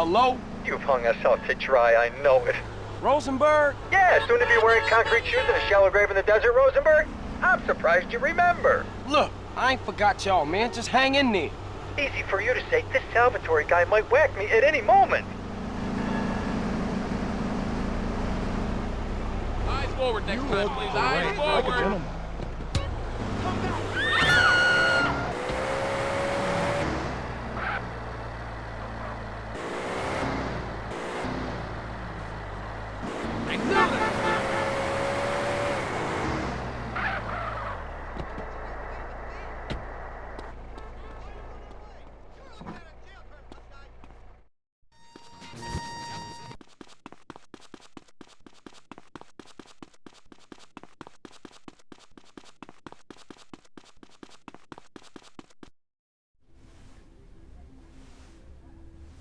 Hello? You've hung us out to dry, I know it. Rosenberg? Yeah, soon to be wearing concrete shoes in a shallow grave in the desert, Rosenberg. I'm surprised you remember. Look, I ain't forgot y'all, man. Just hang in there. Easy for you to say. This Salvatore guy might whack me at any moment. Eyes forward next time, please. Eyes forward.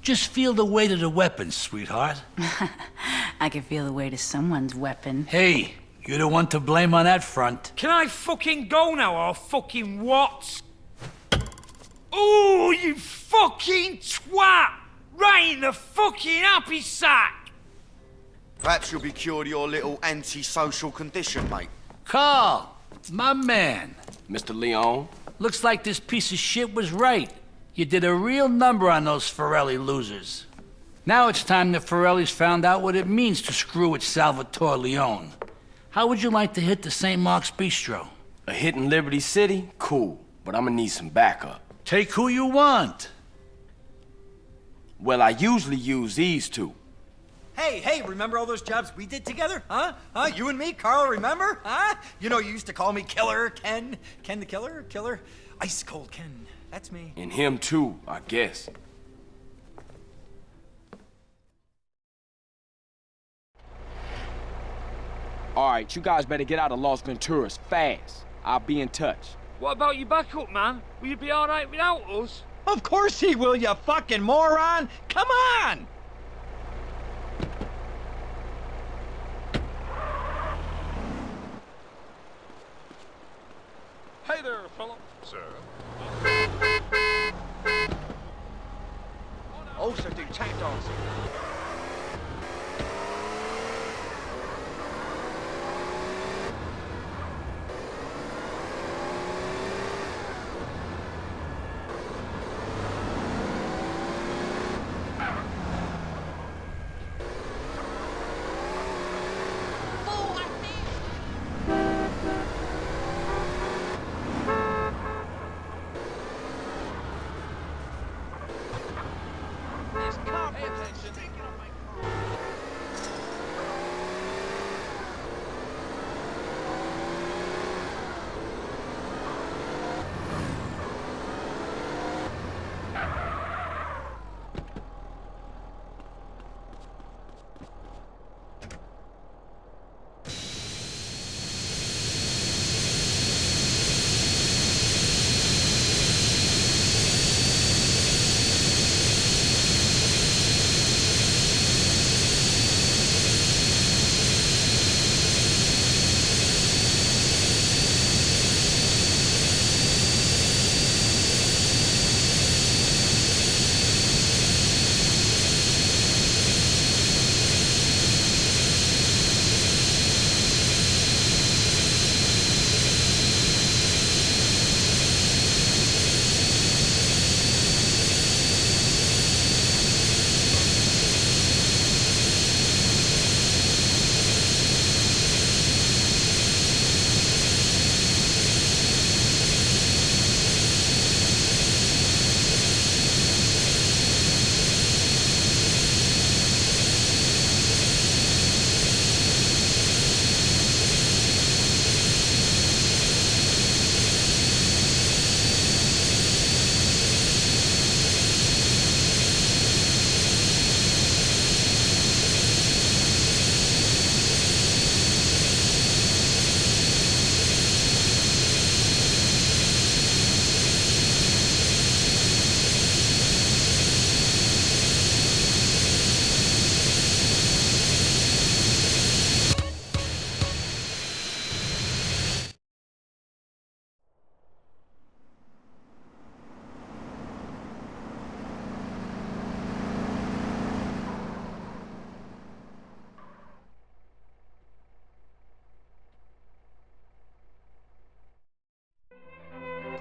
Just feel the weight of the weapon, sweetheart. I can feel the weight of someone's weapon. Hey, you're the one to blame on that front. Can I fucking go now, or fucking what? Ooh, you fucking twat! Right in the fucking happy sack! Perhaps you'll be cured of your little antisocial condition, mate. Carl, my man. Mr. Leon? Looks like this piece of shit was right. You did a real number on those Forelli losers. Now it's time the Forellis found out what it means to screw with Salvatore Leone. How would you like to hit the St. Mark's Bistro? A hit in Liberty City? Cool, but I'm gonna need some backup. Take who you want. Well, I usually use these two. Hey, remember all those jobs we did together? Huh? You and me, Carl, remember? Huh? You know, you used to call me Killer Ken. Ken the Killer? Killer? Ice Cold Ken. That's me. And him too, I guess. All right, you guys better get out of Las Venturas fast. I'll be in touch. What about your backup, man? Will you be alright without us? Of course he will, you fucking moron! Come on! Hey there, fella. Sir. Also do tap dancing. Pay attention.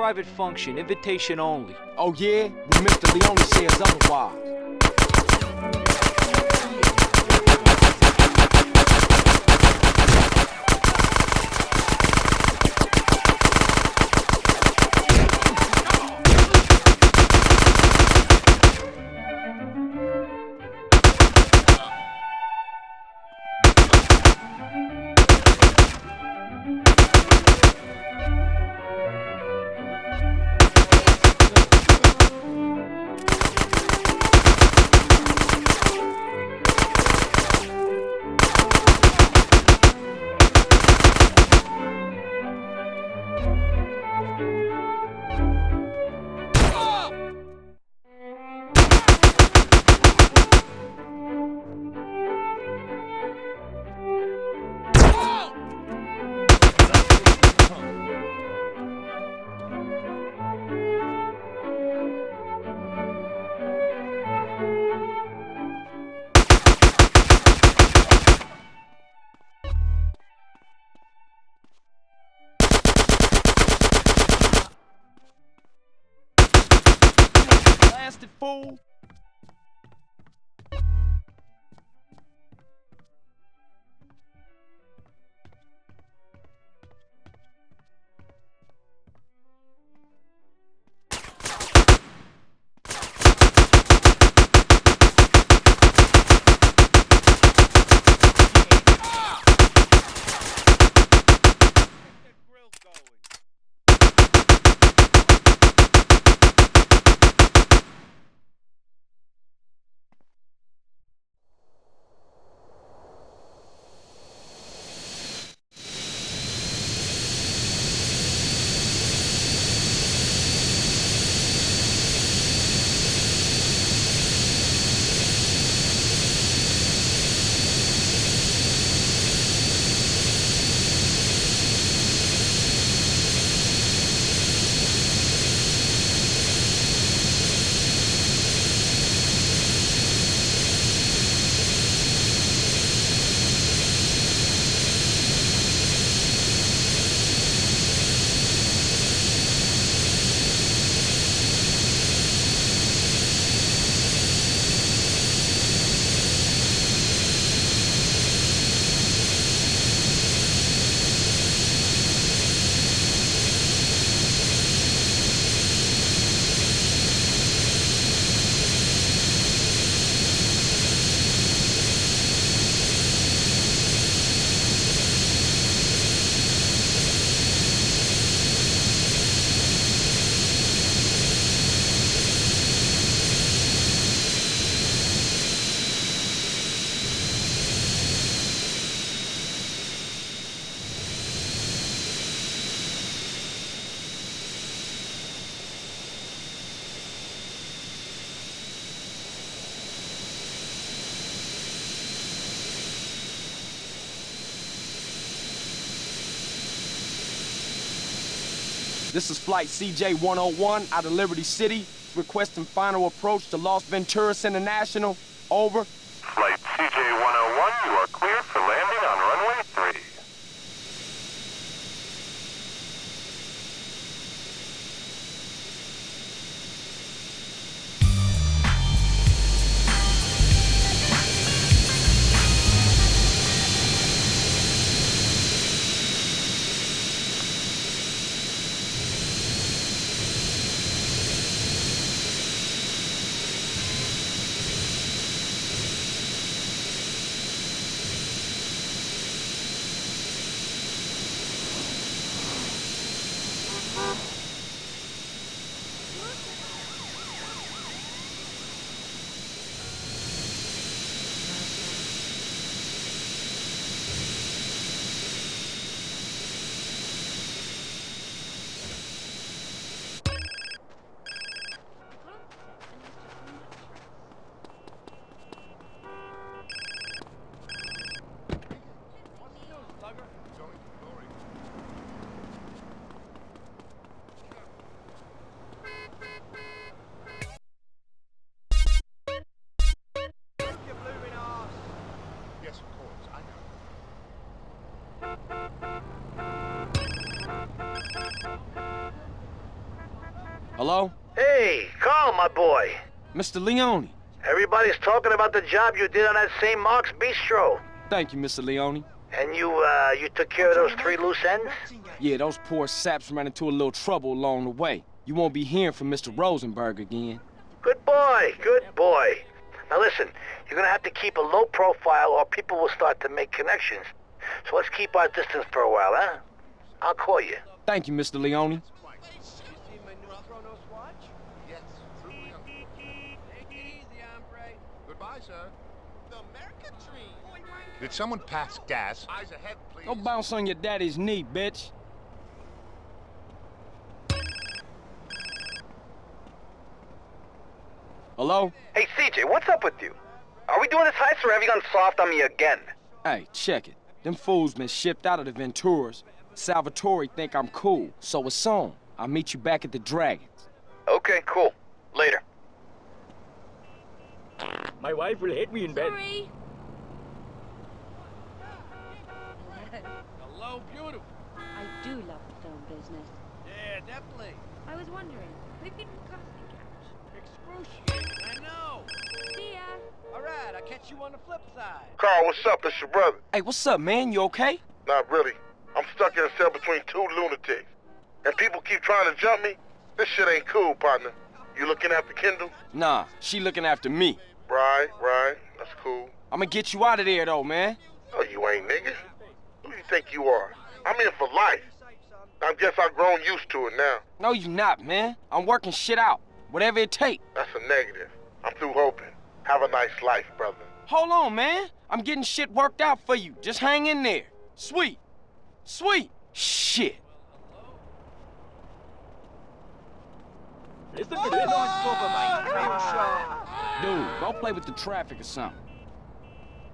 Private function, invitation only. Oh yeah? Well, Mr. Leone says otherwise. Blasted fool! This is Flight CJ-101 out of Liberty City, requesting final approach to Las Venturas International. Over. Flight CJ-101, you are clear for landing on runway 3. Hello? Hey, Carl, my boy. Mr. Leone. Everybody's talking about the job you did on that St. Mark's Bistro. Thank you, Mr. Leone. And you took care of those 3 loose ends? Yeah, those poor saps ran into a little trouble along the way. You won't be hearing from Mr. Rosenberg again. Good boy, good boy. Now listen, you're gonna have to keep a low profile or people will start to make connections. So let's keep our distance for a while, huh? I'll call you. Thank you, Mr. Leone. Goodbye, sir. Did someone pass gas? Eyes ahead, please. Go bounce on your daddy's knee, bitch. Hello? Hey, CJ, what's up with you? Are we doing this heist or have you gone soft on me again? Hey, check it. Them fools been shipped out of the Venturas. Salvatore think I'm cool, so it's on. I'll meet you back at the Dragons. Okay, cool. Later. My wife will hate me in bed. Sorry. Hello, beautiful. I do love the film business. Yeah, definitely. I was wondering, who've been casting couch? Excruciating, I know. See ya. All right, I'll catch you on the flip side. Carl, what's up? It's your brother. Hey, what's up, man? You okay? Not really. I'm stuck in a cell between 2 lunatics. And people keep trying to jump me. This shit ain't cool, partner. You looking after Kendall? Nah, she looking after me. Right. That's cool. I'ma get you out of there, though, man. Oh, you ain't, nigga. Who you think you are? I'm in for life. I guess I've grown used to it now. No, you not, man. I'm working shit out. Whatever it take. That's a negative. I'm through hoping. Have a nice life, brother. Hold on, man. I'm getting shit worked out for you. Just hang in there. Sweet. Shit. Listen to this. Dude, go play with the traffic or something.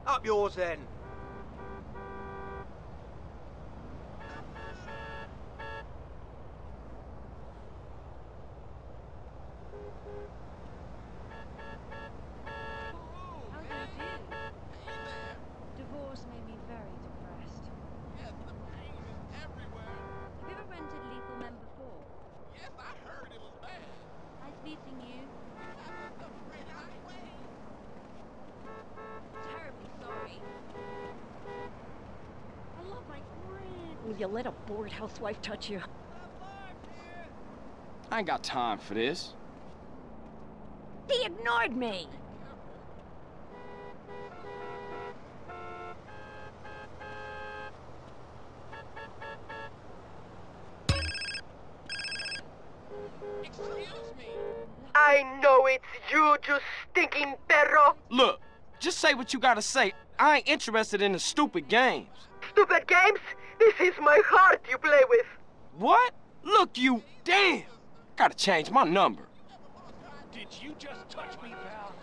Up yours then. How do you do? Divorce made me very depressed. Yes, the pain is everywhere. Have you ever rented Lethal Men before? Yes, I heard it was bad. Nice meeting you. Terribly sorry. I love my friend. Will you let a bored housewife touch you? I ain't got time for this. He ignored me! Excuse me. I know it's you stinking perro. Look, just say what you gotta say. I ain't interested in the stupid games. Stupid games? This is my heart you play with. What? Look, you... Damn! Gotta change my number. Did you just touch me, pal?